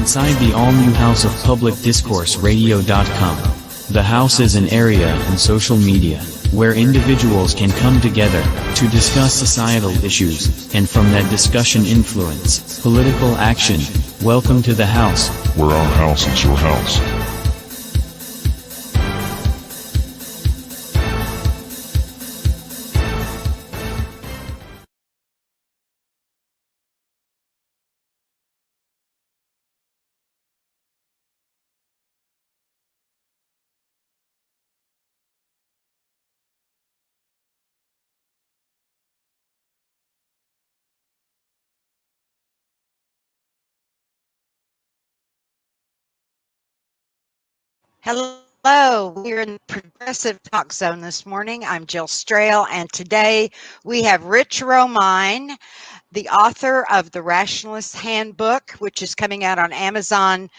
inside the all-new house of publicdiscourseradio.com. The house is an area and social media where individuals can come together to discuss societal issues, and from that discussion influence political action. Welcome to the house, where our house is your house. Hello, we're in the Progressive Talk Zone this morning. I'm Jill Strail, and today we have Rich Romine, the author of the Rationalist Handbook, which is coming out on Amazon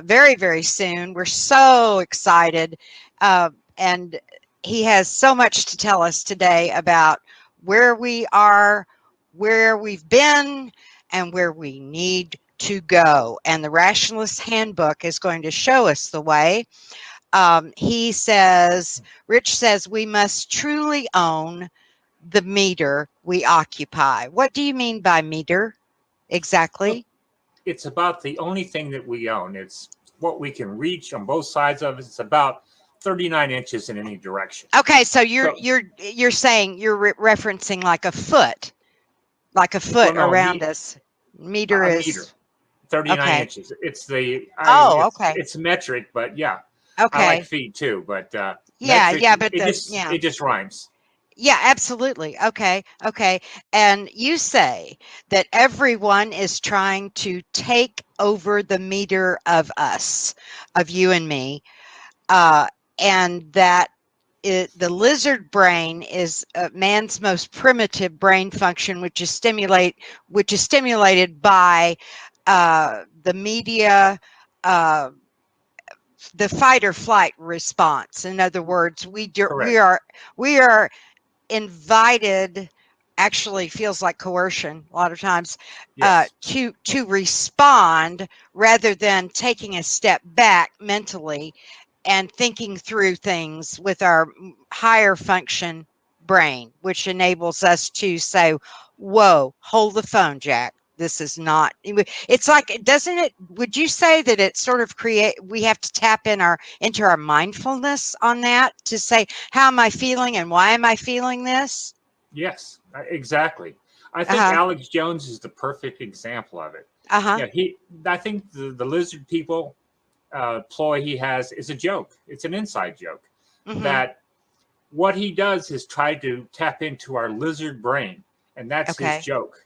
very, very soon. We're so excited, and he has so much to tell us today about where we are, where we've been, and where we need to go. And the Rationalist Handbook is going to show us the way. Rich says we must truly own the meter we occupy. What do you mean by meter exactly? It's about the only thing that we own. It's what we can reach on both sides of it. It's about 39 inches in any direction. Okay, so you're saying you're referencing like a foot around us. Meter is meter, 39 okay. inches. It's the okay. It's metric, but yeah. Okay. I like feet too, but metric, but it just rhymes. Yeah, absolutely. Okay. And you say that everyone is trying to take over the meter of us, of you and me, and that the lizard brain is man's most primitive brain function, which is stimulated by the media, the fight or flight response. In other words, we are invited, actually feels like coercion a lot of times, yes. to respond rather than taking a step back mentally and thinking through things with our higher function brain, which enables us to say, whoa, hold the phone, Jack. This is not, it's like, doesn't it, would you say that it sort of we have to tap into our mindfulness on that to say, how am I feeling and why am I feeling this? Yes, exactly. I think Alex Jones is the perfect example of it. Yeah, I think the lizard people ploy he has is a joke. It's an inside joke. That what he does is try to tap into our lizard brain, and that's his joke.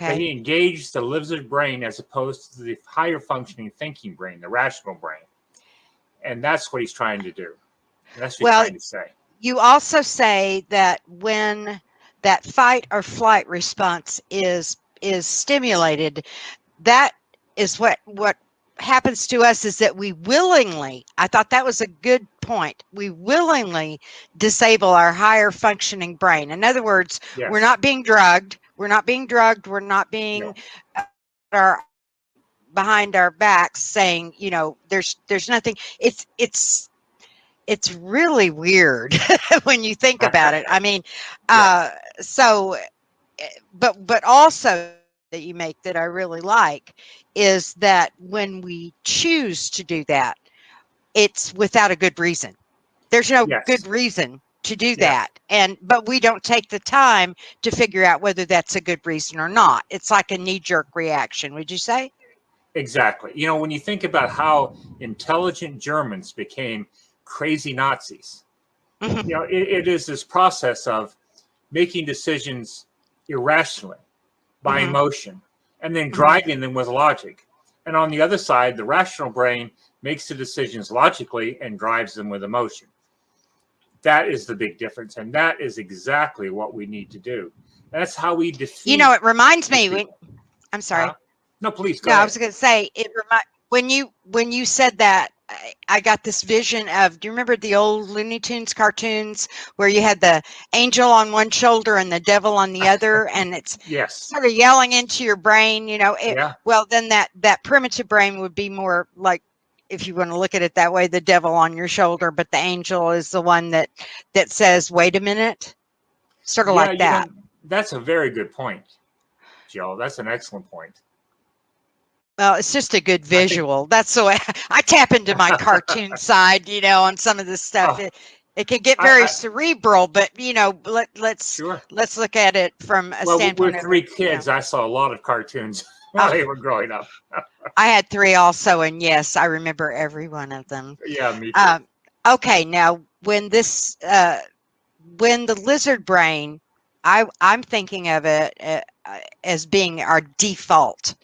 That he engaged the lizard brain as opposed to the higher functioning thinking brain, the rational brain. And that's what he's trying to do. That's what he's trying to say. You also say that when that fight or flight response is stimulated, that is what happens to us, is that we willingly, I thought that was a good point, we willingly disable our higher functioning brain. In other words, we're not being drugged. We're not being behind our backs saying, there's nothing. It's really weird when you think about it. I mean, but also that you make that I really like is that when we choose to do that, it's without a good reason. There's no good reason to do that. But we don't take the time to figure out whether that's a good reason or not. It's like a knee-jerk reaction, would you say? Exactly. When you think about how intelligent Germans became crazy Nazis, it is this process of making decisions irrationally by emotion and then driving them with logic. And on the other side, the rational brain makes the decisions logically and drives them with emotion. That is the big difference. And that is exactly what we need to do. That's how we defeat. It reminds me, I'm sorry. No, please go ahead. I was going to say, when you said that, I got this vision of, do you remember the old Looney Tunes cartoons where you had the angel on one shoulder and the devil on the other, and it's Yes. sort of yelling into your brain, Yeah. Well, then that primitive brain would be more like, if you want to look at it that way, the devil on your shoulder, but the angel is the one that says, wait a minute, sort of like that. That's a very good point, Jill. That's an excellent point. Well, it's just a good visual. That's the way I tap into my cartoon side, on some of this stuff. It can get very cerebral, but let's look at it from a standpoint with 3 kids, I saw a lot of cartoons when they were growing up. I had 3 also, and yes, I remember every one of them. Yeah, me too. Okay, now when the lizard brain, I'm thinking of it as being our default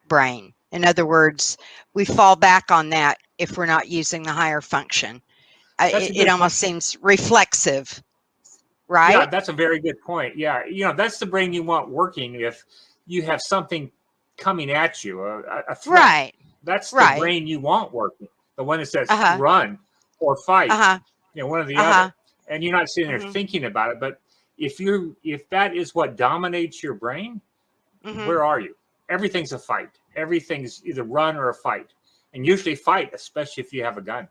brain. In other words, we fall back on that if we're not using the higher function. It almost seems reflexive, right? Yeah, that's a very good point. Yeah, that's the brain you want working if you have something coming at you, a threat. Right. That's the brain you want working. The one that says run or fight, one or the other. And you're not sitting there thinking about it. But if that is what dominates your brain, where are you? Everything's a fight. Everything's either run or a fight, and usually fight, especially if you have a gun.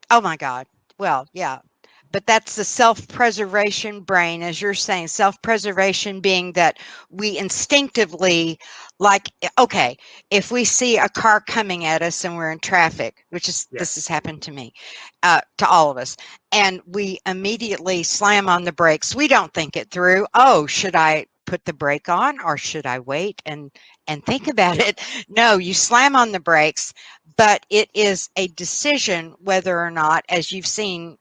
Oh my God. Well, yeah, but that's the self-preservation brain, as you're saying, self-preservation being that we instinctively, like, okay, if we see a car coming at us and we're in traffic, which is, this has happened to me, to all of us, and we immediately slam on the brakes. We don't think it through. Oh, should I put the brake on or should I wait and think about it? No, you slam on the brakes, but it is a decision whether or not, as you've seen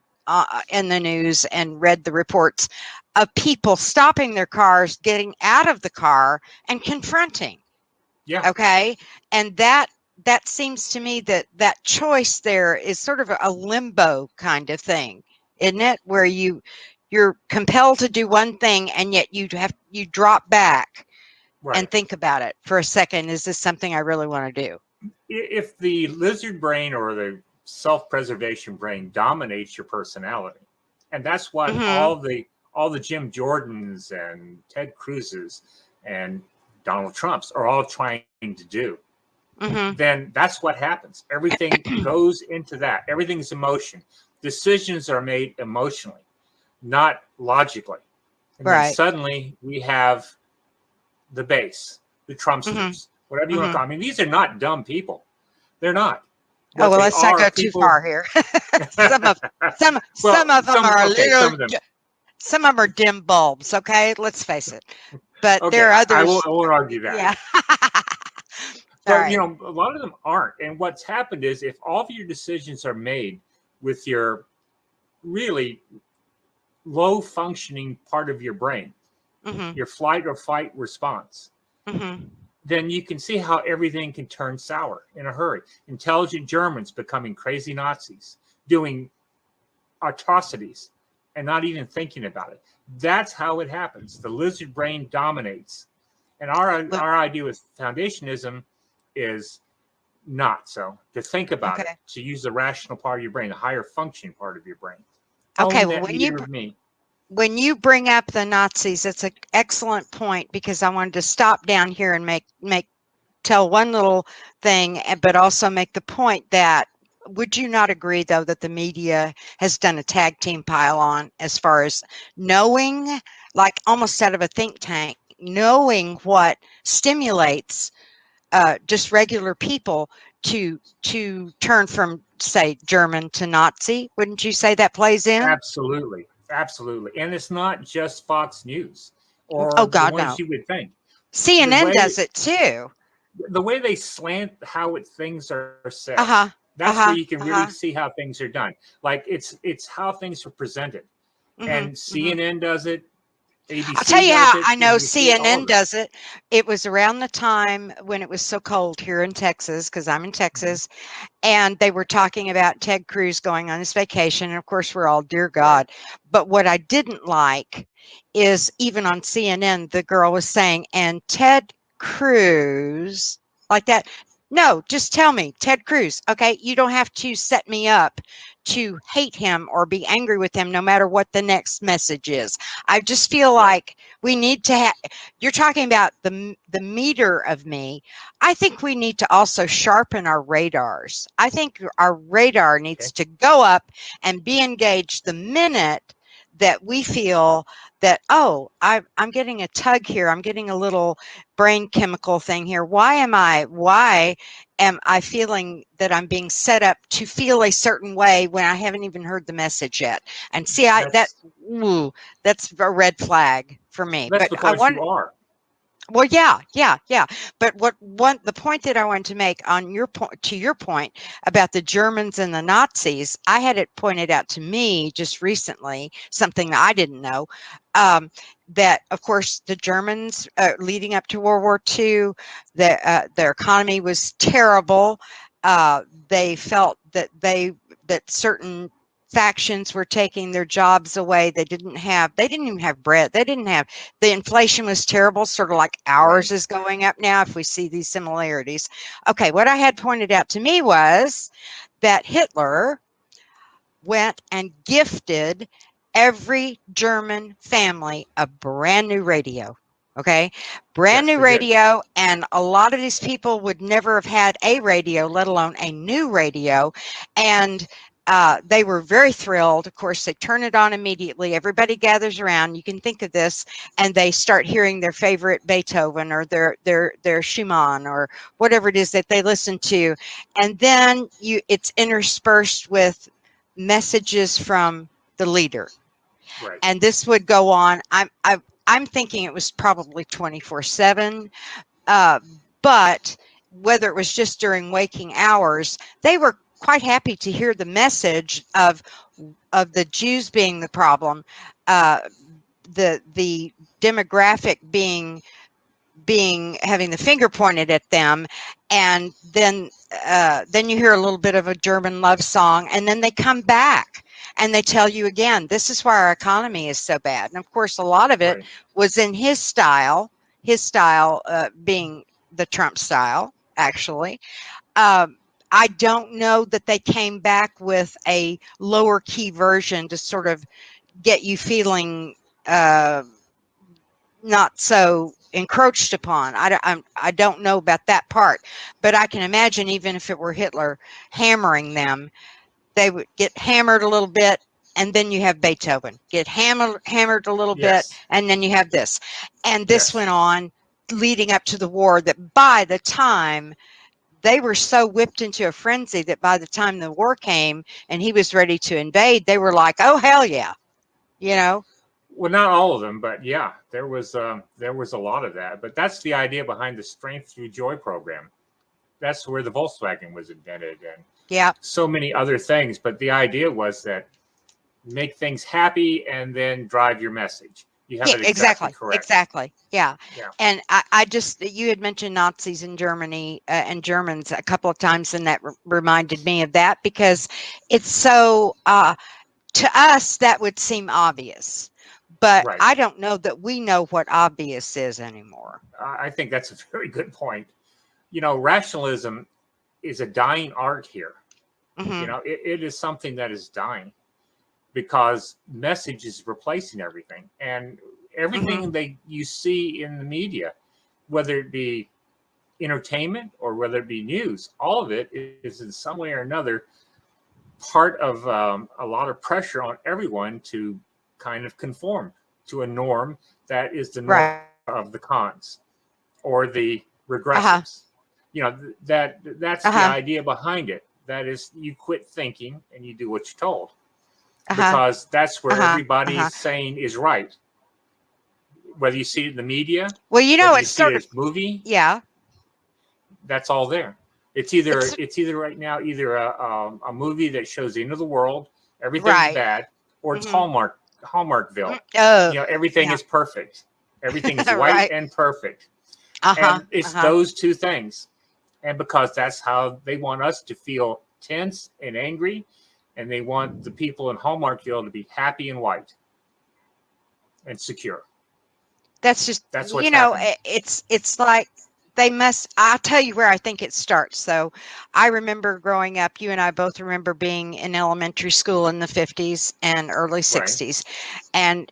in the news and read the reports of people stopping their cars, getting out of the car and confronting. Yeah. Okay. And that seems to me that choice there is sort of a limbo kind of thing, isn't it? Where you're compelled to do one thing and yet you drop back and think about it for a second. Is this something I really want to do? If the lizard brain or the self-preservation brain dominates your personality, and that's what all the Jim Jordans and Ted Cruzes and Donald Trumps are all trying to do, then that's what happens. Everything goes into that. Everything's emotion. Decisions are made emotionally, not logically. And then suddenly we have the base, the Trumpsters, whatever you want to call it. I mean, these are not dumb people. They're not. Well, let's not go too far here. some of them are a little. Some of them are dim bulbs. Okay, let's face it. But there are others. I won't argue that. Yeah. But a lot of them aren't. And what's happened is, if all of your decisions are made with your really low functioning part of your brain, your flight or fight response, then you can see how everything can turn sour in a hurry. Intelligent Germans becoming crazy Nazis, doing atrocities and not even thinking about it. That's how it happens. The lizard brain dominates. And our idea with foundationism is not so. To think about it, to use the rational part of your brain, the higher functioning part of your brain. Okay, well, when you bring up the Nazis, it's an excellent point, because I wanted to stop down here and tell one little thing, but also make the point that, would you not agree, though, that the media has done a tag team pile on as far as knowing, like almost out of a think tank, knowing what stimulates just regular people to turn from, say, German to Nazi? Wouldn't you say that plays in? Absolutely. Absolutely. And it's not just Fox News or the ones you would think. CNN does it too. The way they slant how things are said. That's where you can really see how things are done. Like it's how things are presented. And CNN does it. ABC I'll tell you how I know ABC, CNN does it. It was around the time when it was so cold here in Texas, because I'm in Texas, and they were talking about Ted Cruz going on his vacation. And of course, we're all, dear God. But what I didn't like is, even on CNN, the girl was saying, and Ted Cruz, like that. No, just tell me, Ted Cruz. Okay, you don't have to set me up to hate him or be angry with him no matter what the next message is. I just feel like we need to have, you're talking about the meter of me. I think we need to also sharpen our radars. I think our radar needs to go up and be engaged the minute that we feel that, oh, I'm getting a tug here. I'm getting a little brain chemical thing here. Why am I feeling that I'm being set up to feel a certain way when I haven't even heard the message yet? And see, that's a red flag for me. That's But I because want, you are. well, yeah. But the point that I wanted to make on your point, to your point about the Germans and the Nazis, I had it pointed out to me just recently, something that I didn't know. That of course the Germans, leading up to World War II, their economy was terrible. They felt that certain factions were taking their jobs away. They didn't even have bread. The inflation was terrible, sort of like ours is going up now if we see these similarities. Okay, what I had pointed out to me was that Hitler went and gifted every German family a brand new radio. Okay, brand new radio, and a lot of these people would never have had a radio, let alone a new radio, and they were very thrilled. Of course, they turn it on immediately. Everybody gathers around. You can think of this, and they start hearing their favorite Beethoven or their Schumann or whatever it is that they listen to, and then it's interspersed with messages from the leader. Right. And this would go on. I'm thinking it was probably 24/7, but whether it was just during waking hours, they were quite happy to hear the message of the Jews being the problem, the demographic being having the finger pointed at them, and then you hear a little bit of a German love song, and then they come back and they tell you again, this is why our economy is so bad. And of course, a lot of it was in his style being the Trump style, actually. I don't know that they came back with a lower key version to sort of get you feeling not so encroached upon. I don't know about that part, but I can imagine even if it were Hitler hammering them, they would get hammered a little bit, and then you have Beethoven. Get hammered a little bit, and then you have this. And this went on leading up to the war, that by the time they were so whipped into a frenzy that by the time the war came and he was ready to invade, they were like, oh, hell yeah. You know? Well, not all of them, but yeah, there was a lot of that. But that's the idea behind the Strength Through Joy program. That's where the Volkswagen was invented, and so many other things. But the idea was that make things happy and then drive your message. You have it exactly correct. Exactly. Yeah. And I just, you had mentioned Nazis in Germany and Germans a couple of times, and that reminded me of that, because it's so, to us, that would seem obvious. But I don't know that we know what obvious is anymore. I think that's a very good point. You know, rationalism is a dying art here. Mm-hmm. You know, it is something that is dying because message is replacing everything. And everything that you see in the media, whether it be entertainment or whether it be news, all of it is in some way or another part of a lot of pressure on everyone to kind of conform to a norm that is the norm of the cons or the regressives. You know, that's the idea behind it. That is, you quit thinking and you do what you're told, because that's where everybody is saying is right. Whether you see it in the media, well, you know, it's sort of movie, that's all there. It's either right now either a movie that shows the end of the world, everything's bad, or it's Hallmarkville. You know, everything is perfect. Everything is white and perfect. And it's those two things. And because that's how they want us to feel tense and angry, and they want the people in Hallmarkville to be happy and white and secure. That's just, you know, happening. It's like they must. I'll tell you where I think it starts. So I remember growing up, you and I both remember being in elementary school in the 50s and early Right. 60s. And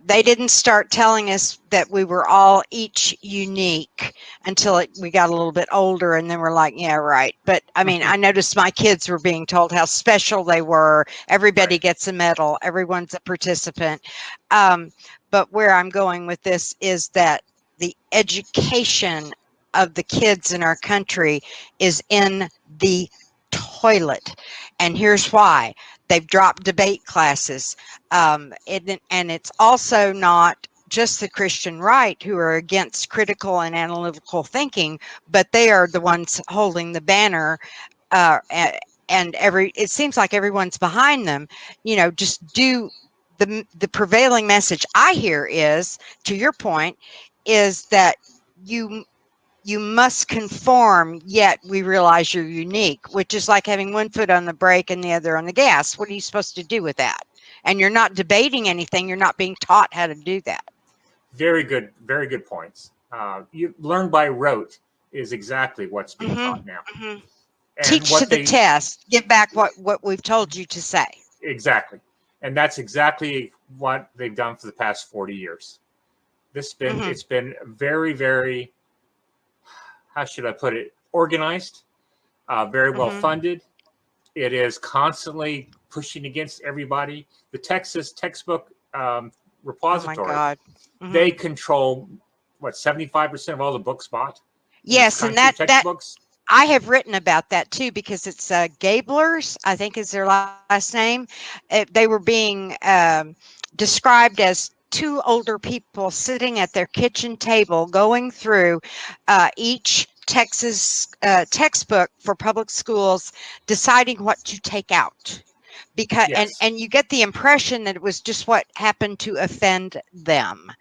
they didn't start telling us that we were all each unique until we got a little bit older. And then we're like, yeah, right. But I mean, I noticed my kids were being told how special they were. Everybody Right. gets a medal. Everyone's a participant. But where I'm going with this is that the education of the kids in our country is in the toilet. And here's why. They've dropped debate classes. And it's also not just the Christian right who are against critical and analytical thinking, but they are the ones holding the banner. And it seems like everyone's behind them. Just do the prevailing message I hear is, to your point, is that you must conform, yet we realize you're unique, which is like having one foot on the brake and the other on the gas. What are you supposed to do with that? And you're not debating anything. You're not being taught how to do that. Very good points. You learn by rote is exactly what's being taught now. And teach to the test. Give back what we've told you to say. Exactly. And that's exactly what they've done for the past 40 years. It's been very, very, how should I put it, organized, very well funded. It is constantly pushing against everybody. The Texas textbook repository, they control, 75% of all the books bought? Yes, and that textbooks? I have written about that too, because it's Gabler's, I think is their last name. They were being described as two older people sitting at their kitchen table going through each Texas textbook for public schools, deciding what to take out. Because and you get the impression that it was just what happened to offend them.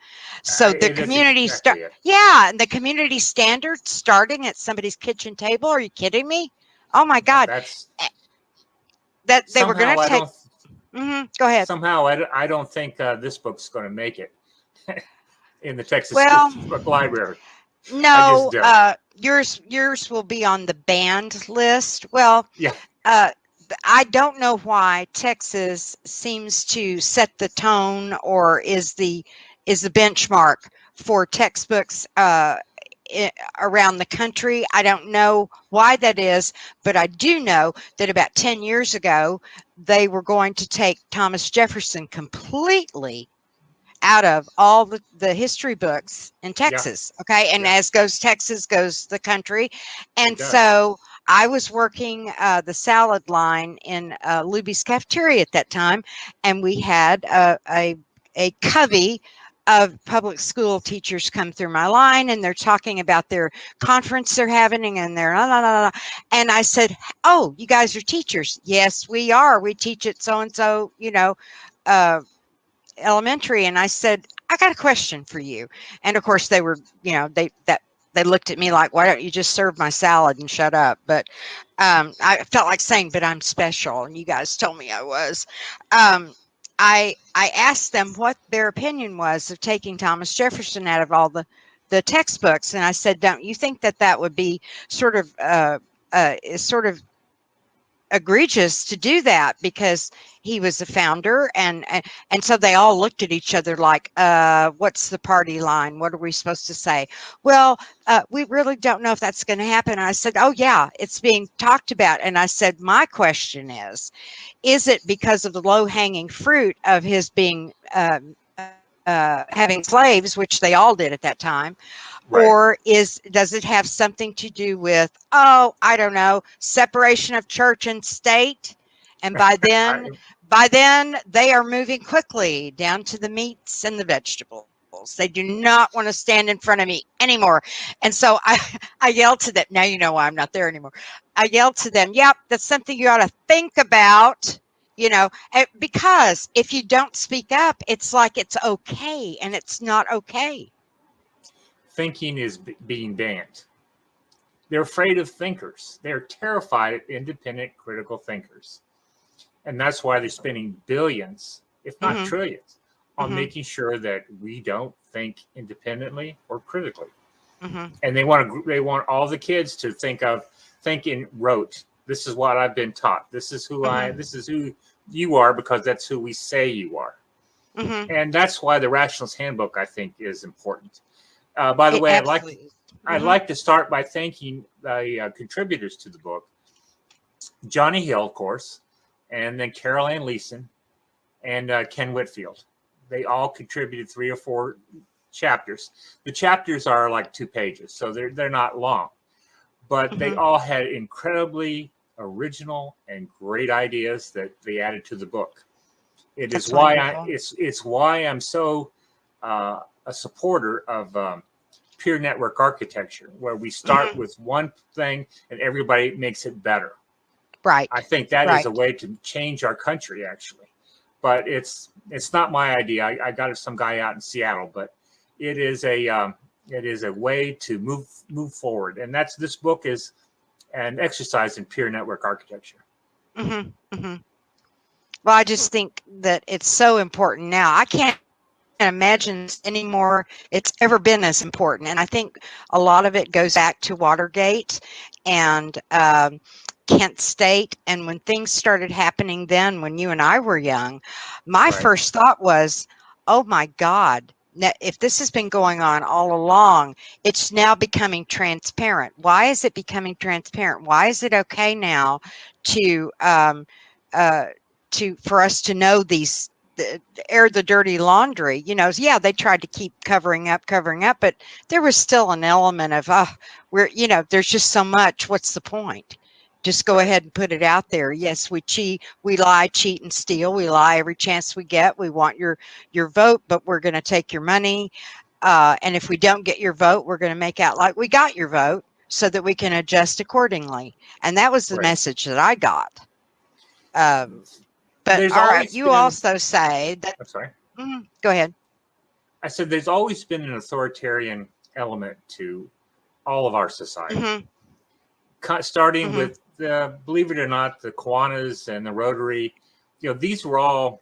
So the community and the community standards starting at somebody's kitchen table. Are you kidding me? Oh my God! That they were going to take. Go ahead. Somehow I don't think this book's going to make it in the Texas book library. No, yours will be on the banned list. Well, yeah. I don't know why Texas seems to set the tone or is the benchmark for textbooks around the country. I don't know why that is, but I do know that about 10 years ago, they were going to take Thomas Jefferson completely out of all the history books in Texas. Yeah. Okay. And as goes Texas, goes the country. And so I was working the salad line in Luby's cafeteria at that time. And we had a covey of public school teachers come through my line, and they're talking about their conference they're having, and they're and I said, "Oh, you guys are teachers?" "Yes, we are. We teach at so-and-so, elementary." And I said, "I got a question for you." And of course they were, they looked at me like, "Why don't you just serve my salad and shut up?" But I felt like saying, "But I'm special, and you guys told me I was." I asked them what their opinion was of taking Thomas Jefferson out of all the textbooks, and I said, "Don't you think that would be sort of egregious to do that, because he was the founder?" And so they all looked at each other like, what's the party line? What are we supposed to say? "Well, we really don't know if that's going to happen." And I said, "Oh yeah, it's being talked about." And I said, "My question is it because of the low-hanging fruit of his being having slaves, which they all did at that time, or does it have something to do with, I don't know, separation of church and state?" And by then they are moving quickly down to the meats and the vegetables. They do not want to stand in front of me anymore. And so I yelled to them. Now you know why I'm not there anymore. I yelled to them, "Yep, that's something you ought to think about." Because if you don't speak up, it's like it's okay, and it's not okay. Thinking is being banned. They're afraid of thinkers. They're terrified of independent, critical thinkers. And that's why they're spending billions, if not trillions, on making sure that we don't think independently or critically. And they want all the kids to think in rote. This is what I've been taught. This is who this is who you are, because that's who we say you are. And that's why the Rationalist Handbook, I think, is important. By the way, I'd like to start by thanking the contributors to the book. Johnny Hill, of course, and then Carol Ann Leeson and Ken Whitfield. They all contributed 3 or 4 chapters. The chapters are like 2 pages, so they're not long. But they all had incredibly original and great ideas that they added to the book. It's why I'm so a supporter of peer network architecture, where we start with one thing and everybody makes it better. Right. I think that is a way to change our country, actually. But it's not my idea. I got it some guy out in Seattle, but it is a way to move forward. And this book is an exercise in peer network architecture. Well, I just think that it's so important now. I can't imagine anymore it's ever been as important. And I think a lot of it goes back to Watergate and Kent State. And when things started happening then, when you and I were young, my first thought was, oh my God, if this has been going on all along, it's now becoming transparent. Why is it becoming transparent? Why is it okay now to for us to know these, air the dirty laundry? Yeah, they tried to keep covering up, but there was still an element of there's just so much. What's the point? Just go ahead and put it out there. Yes, we cheat, we lie, cheat, and steal. We lie every chance we get. We want your vote, but we're going to take your money. And if we don't get your vote, we're going to make out like we got your vote so that we can adjust accordingly. And that was the message that I got. But all right, you also say that. I'm sorry. Go ahead. I said there's always been an authoritarian element to all of our society, starting with believe it or not, the Kiwanis and the Rotary. These were all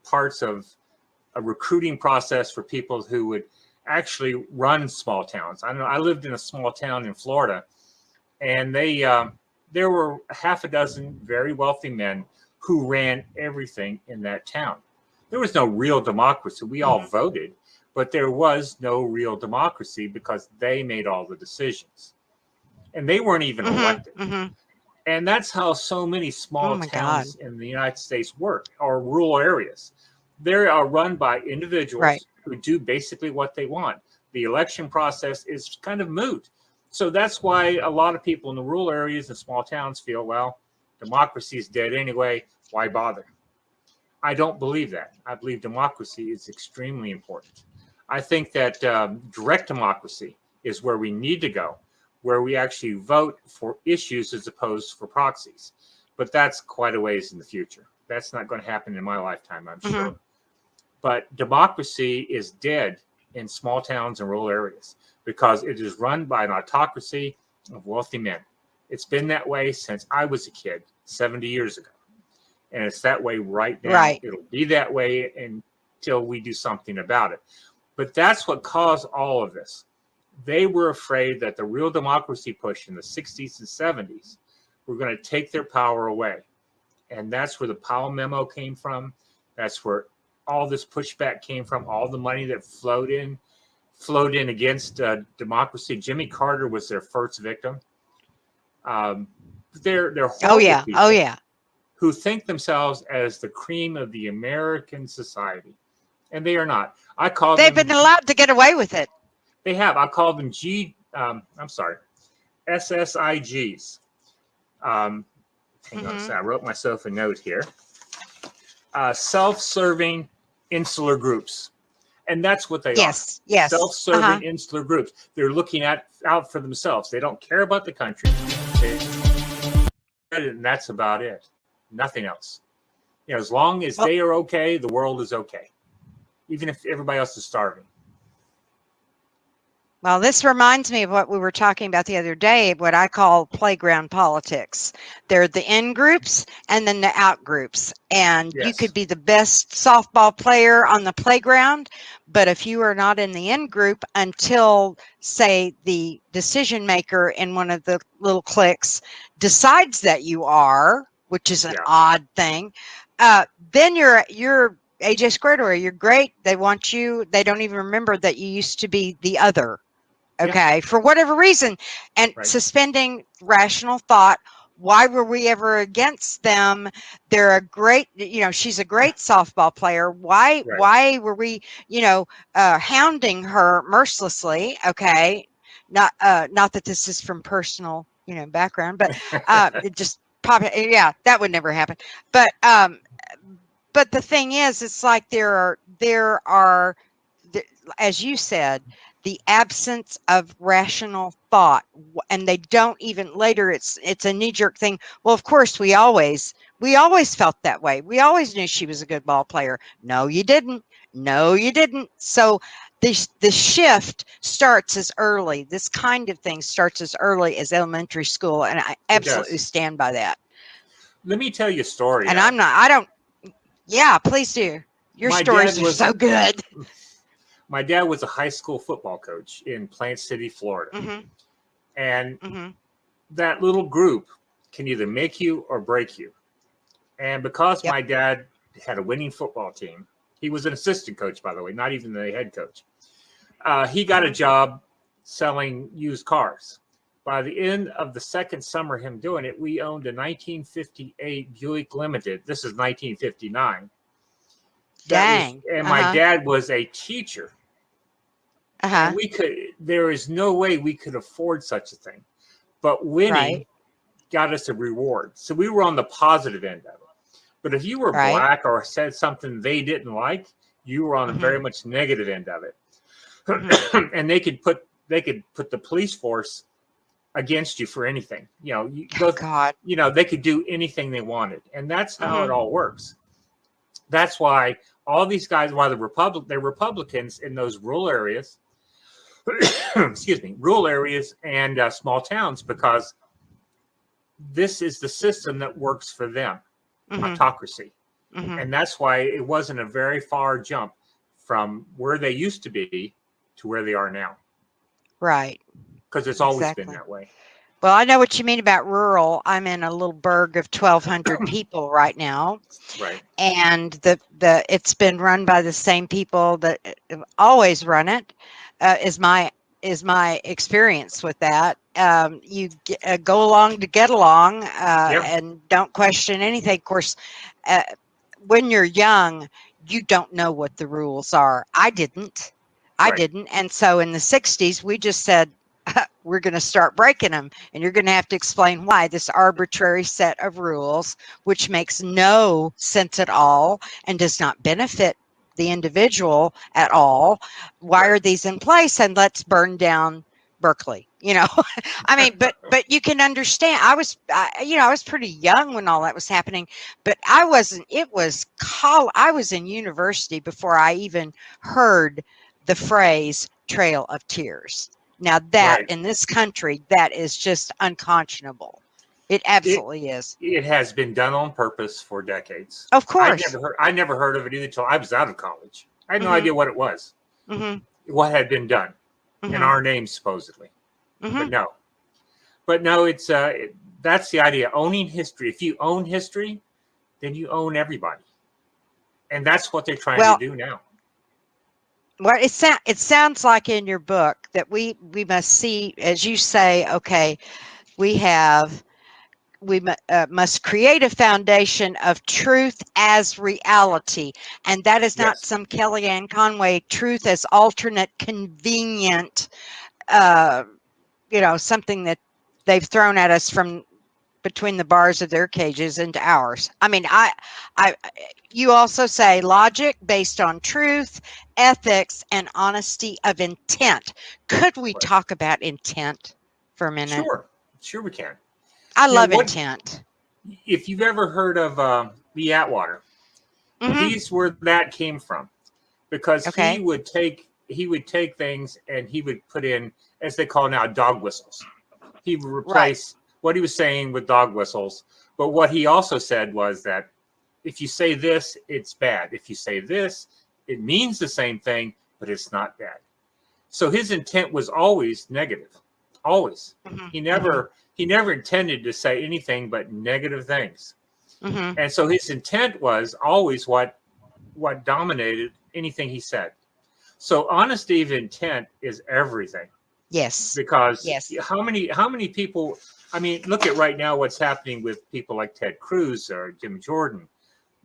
parts of a recruiting process for people who would actually run small towns. I lived in a small town in Florida, and there were 6 very wealthy men who ran everything in that town. There was no real democracy. We all voted, but there was no real democracy because they made all the decisions. And they weren't even elected. And that's how so many small towns in the United States work, or rural areas. They are run by individuals who do basically what they want. The election process is kind of moot. So that's why a lot of people in the rural areas and small towns feel, well, democracy is dead anyway. Why bother? I don't believe that. I believe democracy is extremely important. I think that direct democracy is where we need to go, where we actually vote for issues as opposed for proxies. But that's quite a ways in the future. That's not going to happen in my lifetime, I'm sure. But democracy is dead in small towns and rural areas because it is run by an autocracy of wealthy men. It's been that way since I was a kid 70 years ago. And it's that way right now. It'll be that way until we do something about it. But that's what caused all of this. They were afraid that the real democracy push in the 60s and 70s were going to take their power away. And that's where the Powell memo came from. That's where all this pushback came from, all the money that flowed in against democracy. Jimmy Carter was their first victim. They're horrible people who think themselves as the cream of the American society, and they are not. They've been allowed to get away with it. They have. I call them SSIGs. Hang on a second. I wrote myself a note here. Self-serving insular groups. And that's what they are. Yes. Self-serving insular groups. They're looking out for themselves. They don't care about the country. And that's about it. Nothing else. As long as they are okay, the world is okay. Even if everybody else is starving. Well, this reminds me of what we were talking about the other day, what I call playground politics. They're the in groups and then the out groups. And you could Yes. be the best softball player on the playground, but if you are not in the in group until, say, the decision maker in one of the little cliques decides that you are, which is an Yeah. odd thing, then you're AJ squared, or you're great. They want you. They don't even remember that you used to be the other. Okay, Yeah. for whatever reason, and Right. suspending rational thought. Why were we ever against them? They're a great, she's a great softball player. Why Right. why were we, hounding her mercilessly? Okay, not that this is from personal, background, but it just pop. Yeah, that would never happen. But the thing is, it's like there are, as you said, the absence of rational thought, and they don't even later. It's a knee jerk thing. Well, of course, we always felt that way. We always knew she was a good ball player. No, you didn't. No, you didn't. So the shift starts as early. This kind of thing starts as early as elementary school, and I It absolutely does. stand by that. Let me tell you a story. And I don't. Yeah, please do. Your My dad stories are was so good. my dad was a high school football coach in Plant City, Florida. Mm-hmm. And Mm-hmm. that little group can either make you or break you. And because Yep. my dad had a winning football team, he was an assistant coach, by the way, not even the head coach. He got a job selling used cars. By the end of the second summer, him doing it, we owned a 1958 Buick Limited. This is 1959. Dang. And my dad was a teacher. And there is no way we could afford such a thing. But winning Right. got us a reward. So we were on the positive end of it. But if you were Right. black or said something they didn't like, you were on the very much negative end of it. And they could put the police force against you for anything. God. They could do anything they wanted. And that's how it all works. That's why all these guys, they're Republicans in those rural areas, rural areas and small towns, because this is the system that works for them, autocracy. And that's why it wasn't a very far jump from where they used to be to where they are now. Right. Because it's always been that way. Well, I know what you mean about rural. I'm in a little burg of 1,200 people right now. Right. And it's been run by the same people that always run it. Is my experience with that. You go along to get along, and don't question anything. Of course, when you're young, you don't know what the rules are. I didn't. And so in the 60s, we just said, we're going to start breaking them, and you're going to have to explain why this arbitrary set of rules, which makes no sense at all and does not benefit the individual at all. Why are these in place? And let's burn down Berkeley. I mean, but you can understand. I was pretty young when all that was happening, but I wasn't. I was in university before I even heard the phrase "Trail of Tears." Now that in this country, that is just unconscionable. It absolutely is. It has been done on purpose for decades. Of course. I never heard of it either until I was out of college. I had no idea what it was, what had been done in our name, supposedly. But no, it's that's the idea. Owning history. If you own history, then you own everybody. And that's what they're trying to do now. Well, it sounds like in your book that we must see, as you say, okay, we must create a foundation of truth as reality, and that is not some Kellyanne Conway truth as alternate, convenient, something that they've thrown at us from between the bars of their cages into ours. I mean, you also say logic based on truth, ethics, and honesty of intent. Could we talk about intent for a minute? Sure we can. I love intent. If you've ever heard of Lee Atwater, he's where that came from, because he would take he would take things and he would put in, as they call now, dog whistles. He would replace what he was saying with dog whistles. But what he also said was that if you say this, it's bad. If you say this, it means the same thing, but it's not bad. So his intent was always negative, always. He never intended to say anything but negative things. And so his intent was always what dominated anything he said. So honesty of intent is everything. Yes. Because how many people, I mean, look at right now what's happening with people like Ted Cruz or Jim Jordan.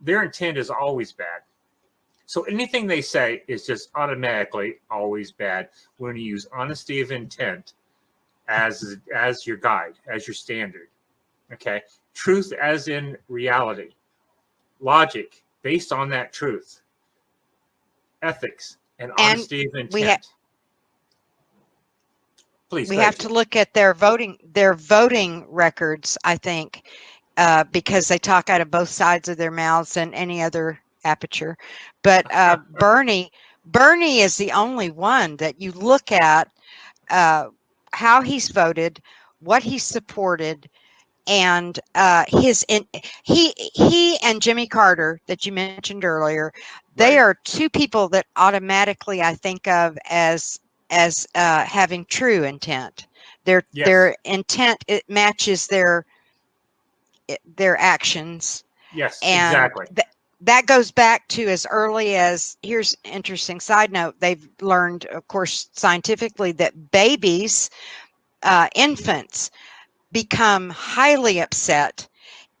Their intent is always bad. So anything they say is just automatically always bad when you use honesty of intent as your guide, as your standard. Okay? Truth as in reality. Logic based on that truth. Ethics and honesty of intent. Please, we have to look at their voting records, I think, because they talk out of both sides of their mouths and any other aperture. But Bernie is the only one that you look at how he's voted, what he supported, and he and Jimmy Carter that you mentioned earlier. They are two people that automatically I think of as having true intent. Their intent, it matches their actions. Yes, and exactly. That goes back to as early as, here's an interesting side note, they've learned, of course, scientifically, that babies, infants, become highly upset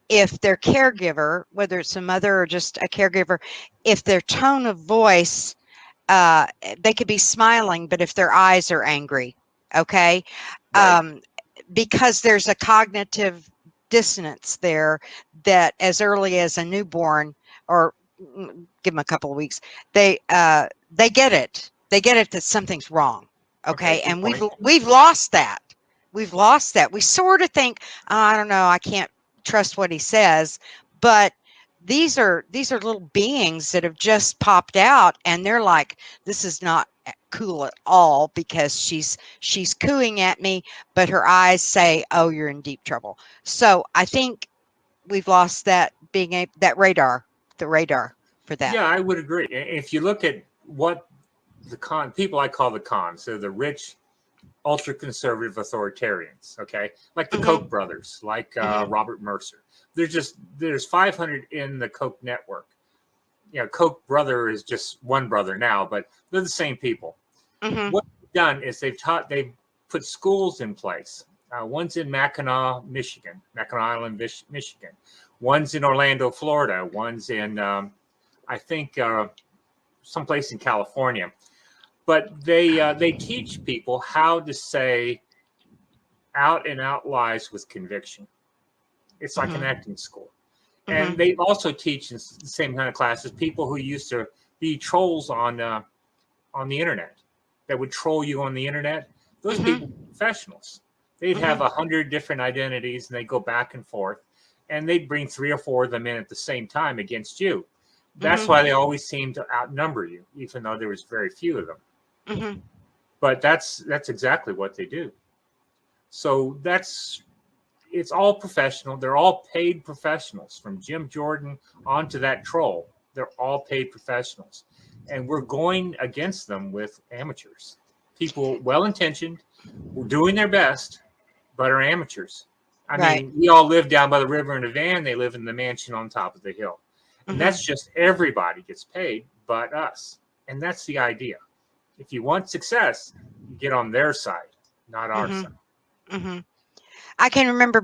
if their caregiver, whether it's a mother or just a caregiver, if their tone of voice, they could be smiling, but if their eyes are angry, okay? Because there's a cognitive dissonance there that as early as a newborn, or give them a couple of weeks, they get it. They get it that something's wrong, okay? And we've lost that. We've lost that. We sort of think, oh, I don't know, I can't trust what he says, but these are little beings that have just popped out, and they're like, this is not cool at all, because she's cooing at me, but her eyes say, oh, you're in deep trouble. So I think we've lost that the radar for that. Yeah, I would agree. If you look at what the people I call the cons, so the rich, ultra conservative authoritarians, okay, like the Koch brothers, like Robert Mercer. There's 500 in the Koch network. You know, Koch brother is just one brother now, but they're the same people. What they've done is they've put schools in place. One's in Mackinac Island, Michigan. One's in Orlando, Florida. One's in, I think, someplace in California. But they teach people how to say out and out lies with conviction. It's like an acting school. And they also teach in the same kind of classes people who used to be trolls on the internet, that would troll you on the internet. Those people were professionals. They'd have 100 different identities, and they'd go back and forth, and they'd bring 3 or 4 of them in at the same time against you. That's why they always seem to outnumber you, even though there was very few of them. But that's exactly what they do. So it's all professional. They're all paid professionals, from Jim Jordan on to that troll. They're all paid professionals. And we're going against them with amateurs. People well-intentioned, doing their best, but are amateurs. I mean, we all live down by the river in a van. They live in the mansion on top of the hill. And that's just everybody gets paid but us. And that's the idea. If you want success, you get on their side, not our side. I can remember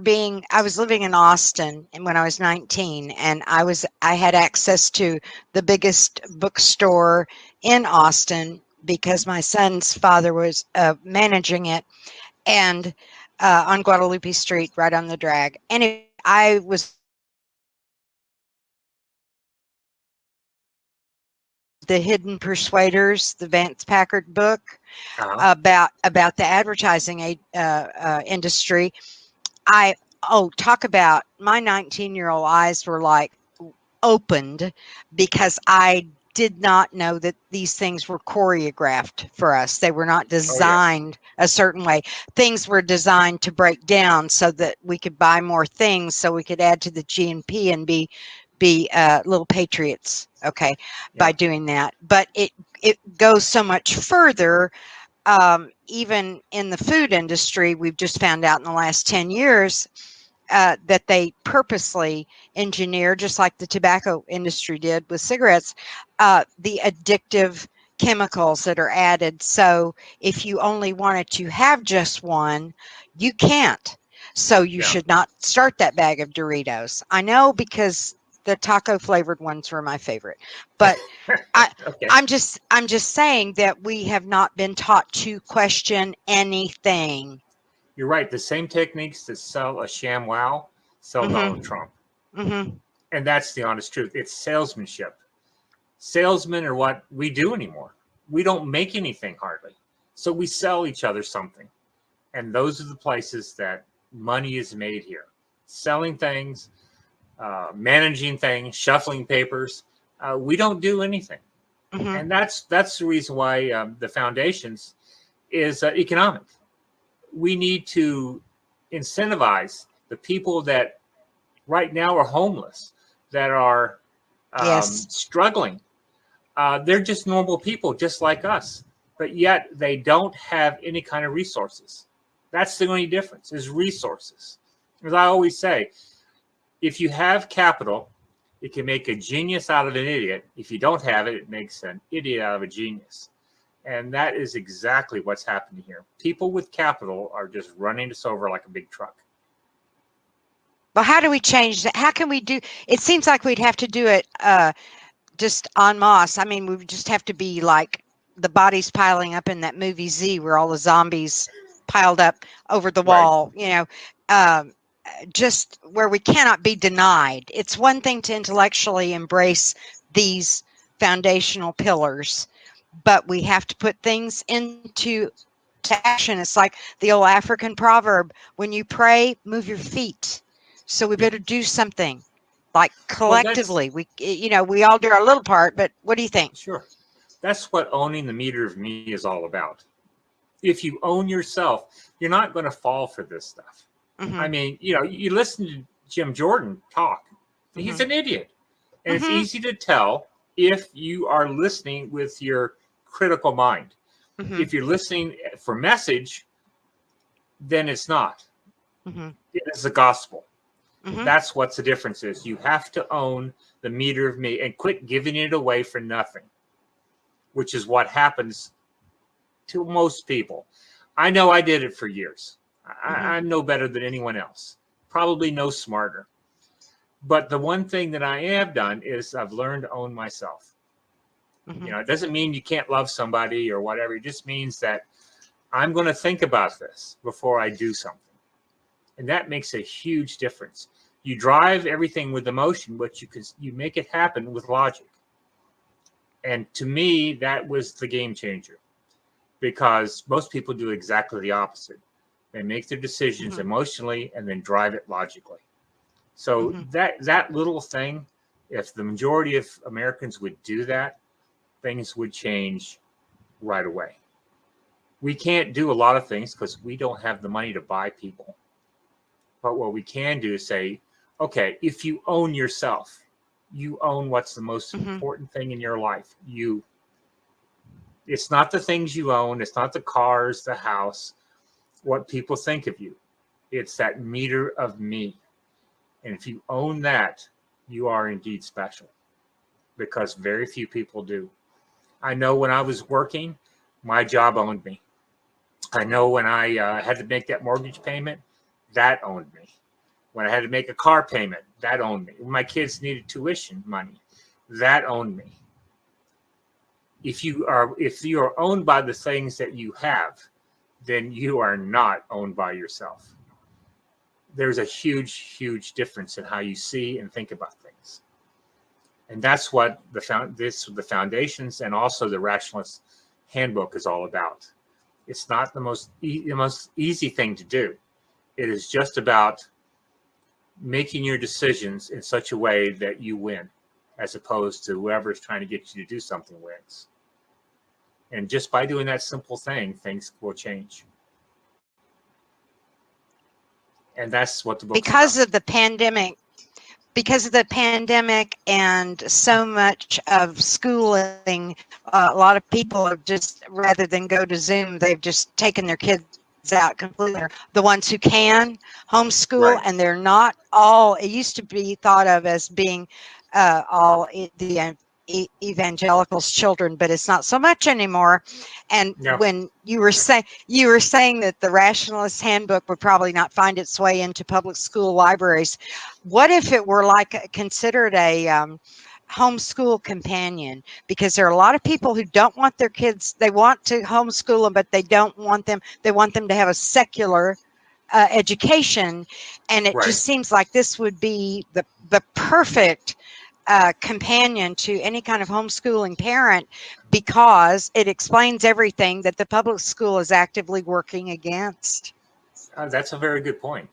I was living in Austin, and when I was 19, and I had access to the biggest bookstore in Austin because my son's father was managing it, and on Guadalupe Street, right on the drag. And I was the Hidden Persuaders, the Vance Packard book about the advertising industry. Talk about, my 19-year-old eyes were like opened, because I did not know that these things were choreographed for us. They were not designed a certain way. Things were designed to break down so that we could buy more things, so we could add to the GNP and be little patriots, okay, by doing that. But it goes so much further. Even in the food industry, we've just found out in the last 10 years that they purposely engineer, just like the tobacco industry did with cigarettes, the addictive chemicals that are added. So if you only wanted to have just one, you can't. So you should not start that bag of Doritos. I know, because the taco flavored ones were my favorite, but I'm just saying that we have not been taught to question anything. You're right. The same techniques that sell a ShamWow sell Donald Trump. And that's the honest truth. It's salesmanship. Salesmen are what we do anymore. We don't make anything hardly. So we sell each other something. And those are the places that money is made here. Selling things, managing things, shuffling papers. We don't do anything. And that's the reason why the foundations is economic. We need to incentivize the people that right now are homeless, that are struggling. They're just normal people, just like us, but yet they don't have any kind of resources. That's the only difference, is resources. As I always say, if you have capital, it can make a genius out of an idiot. If you don't have it, it makes an idiot out of a genius. And that is exactly what's happening here. People with capital are just running us over like a big truck. But how do we change that? How can we do? It seems like we'd have to do it just en masse. I mean, we would just have to be like the bodies piling up in that movie Z, where all the zombies piled up over the wall, just where we cannot be denied. It's one thing to intellectually embrace these foundational pillars, but we have to put things into action. It's like the old African proverb, when you pray, move your feet. So we better do something, like collectively. We all do our little part, but what do you think? Sure. That's what owning the meter of me is all about. If you own yourself, you're not going to fall for this stuff. I mean, you listen to Jim Jordan talk. He's an idiot. And it's easy to tell if you are listening with your critical mind. If you're listening for message, then it's not. It is the gospel. That's what the difference is. You have to own the meter of me and quit giving it away for nothing, which is what happens to most people. I know I did it for years. I'm no better than anyone else, probably no smarter. But the one thing that I have done is I've learned to own myself. It doesn't mean you can't love somebody or whatever. It just means that I'm going to think about this before I do something. And that makes a huge difference. You drive everything with emotion, but you make it happen with logic. And to me, that was the game changer, because most people do exactly the opposite. They make their decisions emotionally and then drive it logically. So that little thing, if the majority of Americans would do that, things would change right away. We can't do a lot of things because we don't have the money to buy people. But what we can do is say, okay, if you own yourself, you own what's the most important thing in your life. It's not the things you own. It's not the cars, the house, what people think of you. It's that meter of me. And if you own that, you are indeed special, because very few people do. I know when I was working, my job owned me. I know when I had to make that mortgage payment, that owned me. When I had to make a car payment, that owned me. When my kids needed tuition money, that owned me. If you are owned by the things that you have, then you are not owned by yourself. There's a huge, huge difference in how you see and think about things. And that's what the foundations and also the Rationalist Handbook is all about. It's not the most easy thing to do. It is just about making your decisions in such a way that you win. as opposed to whoever's trying to get you to do something wins. And just by doing that simple thing, things will change. And that's what the book's because about. of the pandemic. Because of the pandemic and so much of schooling, a lot of people have just, rather than go to Zoom, they've just taken their kids out completely. The ones who can homeschool, Right. and they're not all, it used to be thought of as being all the evangelicals' children, but it's not so much anymore. And No. when you were saying that the Rationalist Handbook would probably not find its way into public school libraries, what if it were like considered a homeschool companion? Because there are a lot of people who don't want their kids, they want to homeschool them, but they want them to have a secular education. And it Right. just seems like this would be the perfect companion to any kind of homeschooling parent, because it explains everything that the public school is actively working against. That's a very good point.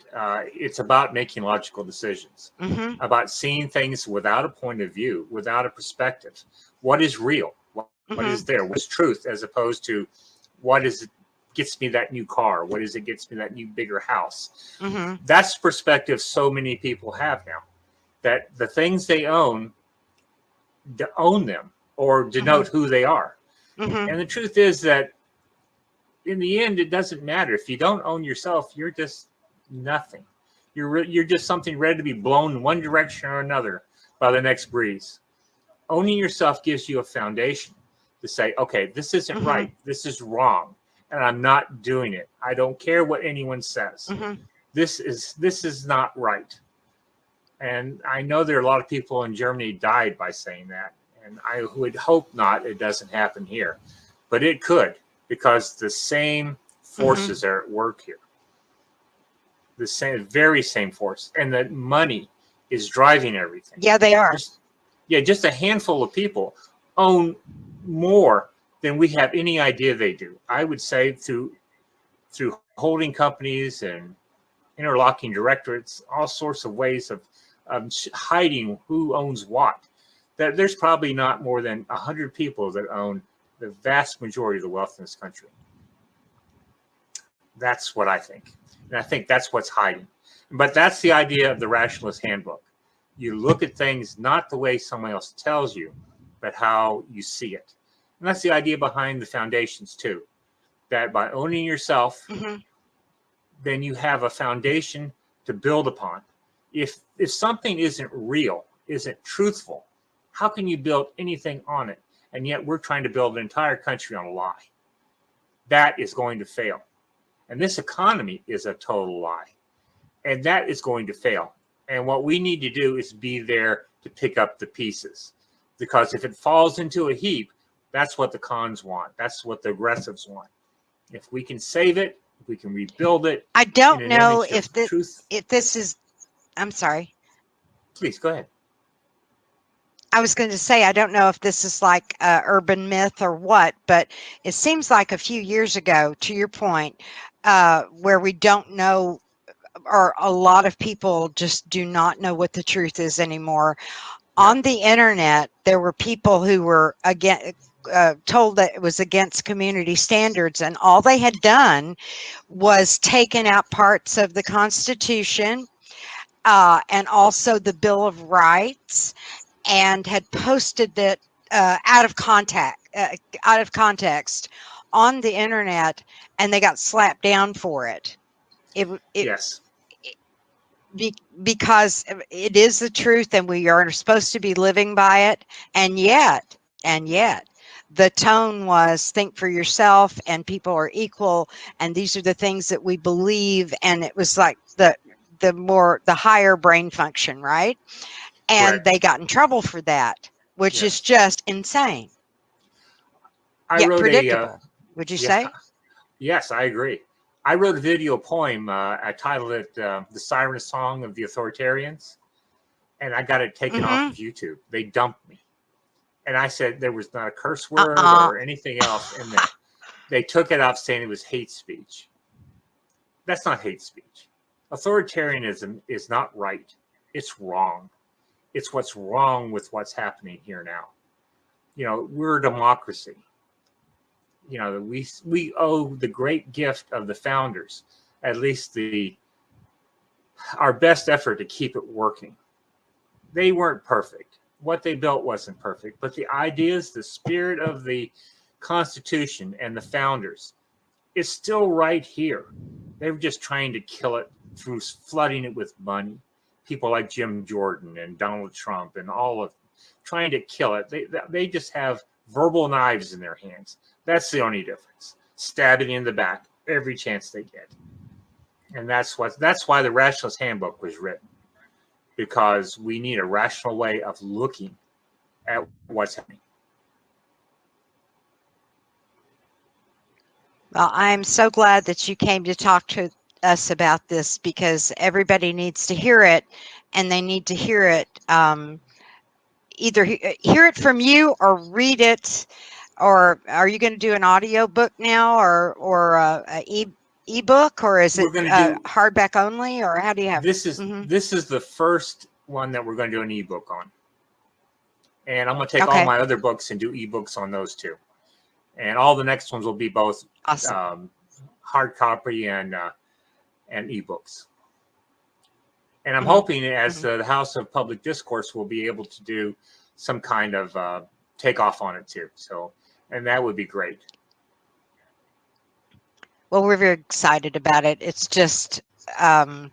It's about making logical decisions, about seeing things without a point of view, without a perspective. What is real? What is there? What's truth, as opposed to what is it gets me that new car? What is it gets me that new bigger house? That's the perspective so many people have now, that the things they own them or denote who they are. And the truth is that in the end, it doesn't matter. If you don't own yourself, you're just nothing. You're just something ready to be blown in one direction or another by the next breeze. Owning yourself gives you a foundation to say, okay, this isn't right. This is wrong, and I'm not doing it. I don't care what anyone says. This is not right. And I know there are a lot of people in Germany died by saying that, and I would hope not. It doesn't happen here, but it could, because the same forces are at work here. The very same force, and that money is driving everything. Yeah, they are. Just a handful of people own more than we have any idea they do. I would say through holding companies and interlocking directorates, all sorts of ways of hiding who owns what. That there's probably not more than 100 people that own the vast majority of the wealth in this country. That's what I think. And I think that's what's hiding. But that's the idea of the Rationalist Handbook. You look at things not the way someone else tells you, but how you see it. And that's the idea behind the foundations too. That by owning yourself, then you have a foundation to build upon. If something isn't real, isn't truthful, how can you build anything on it? And yet we're trying to build an entire country on a lie. That is going to fail. And this economy is a total lie. And that is going to fail. And what we need to do is be there to pick up the pieces. Because if it falls into a heap, that's what the cons want. That's what the aggressives want. If we can save it, if we can rebuild it. I don't know if this is, I'm sorry. Please, go ahead. I was going to say, I don't know if this is like urban myth or what, but it seems like a few years ago, to your point, where we don't know, or a lot of people just do not know what the truth is anymore. On the internet, there were people who were told that it was against community standards, and all they had done was taken out parts of the Constitution and also the Bill of Rights, and had posted that out of context on the internet, and they got slapped down for it. Yes. Because it is the truth, and we are supposed to be living by it, and yet the tone was think for yourself, and people are equal, and these are the things that we believe, and it was like the higher brain function, right? And Correct. they got in trouble for that, which is just insane. Yet predictable. Would you say? Yes, I agree. I wrote a video poem. I titled it "The Siren Song of the Authoritarians," and I got it taken off of YouTube. They dumped me, and I said there was not a curse word or anything else in there. They took it off, saying it was hate speech. That's not hate speech. Authoritarianism is not right. It's wrong. It's what's wrong with what's happening here now. We're a democracy. We owe the great gift of the founders, at least our best effort to keep it working. They weren't perfect. What they built wasn't perfect, but the ideas, the spirit of the Constitution and the founders is still right here. They were just trying to kill it through flooding it with money. People like Jim Jordan and Donald Trump and all of them trying to kill it. They just have verbal knives in their hands. That's the only difference. Stab it in the back every chance they get. And that's why the Rationalist Handbook was written, because we need a rational way of looking at what's happening. Well, I'm so glad that you came to talk to us about this, because everybody needs to hear it, and they need to hear it, either hear it from you or read it. Or are you going to do an audio book now, or a ebook, or is it hardback only, or how do you have this is the first one that we're going to do an ebook on, and I'm going to take all my other books and do ebooks on those too, and all the next ones will be both hard copy and ebooks. And I'm hoping, as the House of Public Discourse, will be able to do some kind of takeoff on it too. So, and that would be great. Well, we're very excited about it. It's just the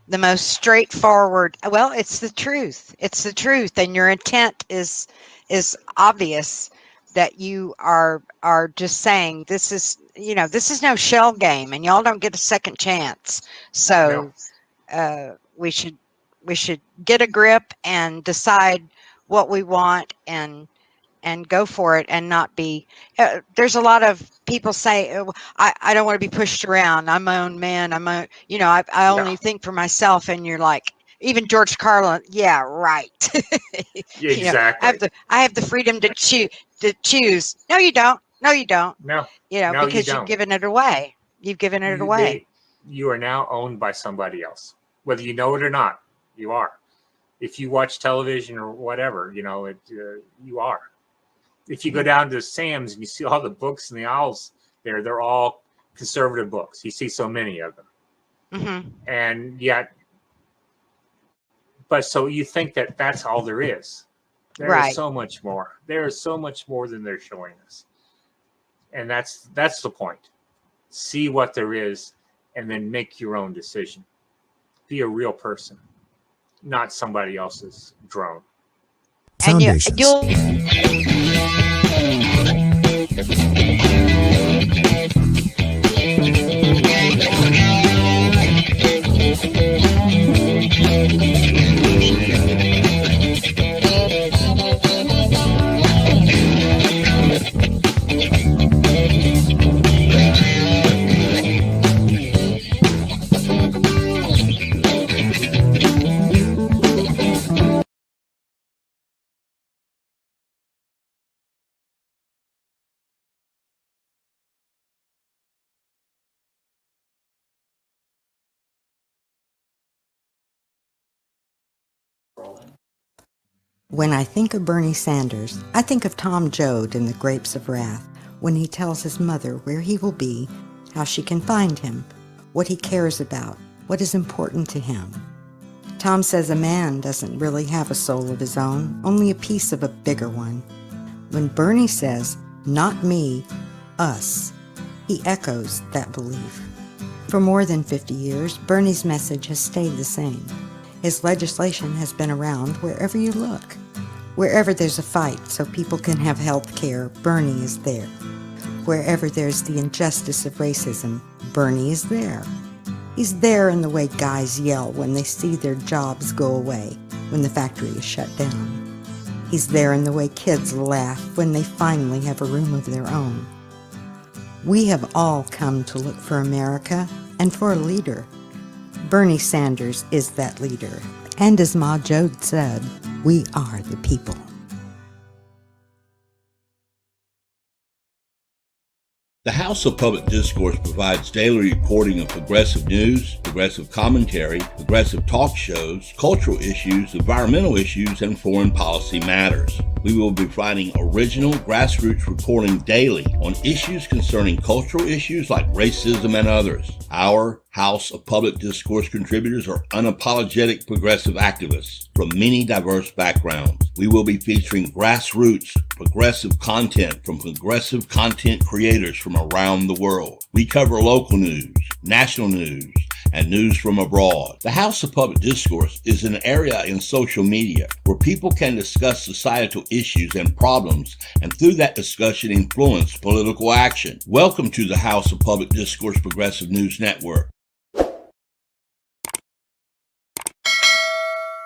most straightforward. Well, it's the truth. It's the truth, and your intent is obvious. That you are just saying this is no shell game, and y'all don't get a second chance. So we should get a grip and decide what we want and go for it, and not be. There's a lot of people say, I don't want to be pushed around. I'm my own man. I only think for myself. And you're like, even George Carlin. Yeah, right. Exactly. I have the freedom to choose. No, you don't. No, you don't. No. Because you've given it away. You've given it away. You are now owned by somebody else, whether you know it or not. You are. If you watch television or whatever, you are. If you go down to Sam's and you see all the books in the aisles there, they're all conservative books. You see so many of them. And yet, but so you think that that's all there is. There is so much more. There is so much more than they're showing us. And that's the point. See what there is, and then make your own decision. Be a real person, not somebody else's drone. Foundations. When I think of Bernie Sanders, I think of Tom Joad in The Grapes of Wrath, when he tells his mother where he will be, how she can find him, what he cares about, what is important to him. Tom says a man doesn't really have a soul of his own, only a piece of a bigger one. When Bernie says, "Not me, us," he echoes that belief. For more than 50 years, Bernie's message has stayed the same. His legislation has been around wherever you look. Wherever there's a fight so people can have health care, Bernie is there. Wherever there's the injustice of racism, Bernie is there. He's there in the way guys yell when they see their jobs go away, when the factory is shut down. He's there in the way kids laugh when they finally have a room of their own. We have all come to look for America and for a leader. Bernie Sanders is that leader. And as Ma Joad said, we are the people. The House of Public Discourse provides daily reporting of progressive news, progressive commentary, progressive talk shows, cultural issues, environmental issues, and foreign policy matters. We will be providing original grassroots reporting daily on issues concerning cultural issues like racism and others. Our House of Public Discourse contributors are unapologetic progressive activists from many diverse backgrounds. We will be featuring grassroots progressive content from progressive content creators from around the world. We cover local news, national news, and news from abroad. The House of Public Discourse is an area in social media where people can discuss societal issues and problems, and through that discussion influence political action. Welcome to the House of Public Discourse Progressive News Network.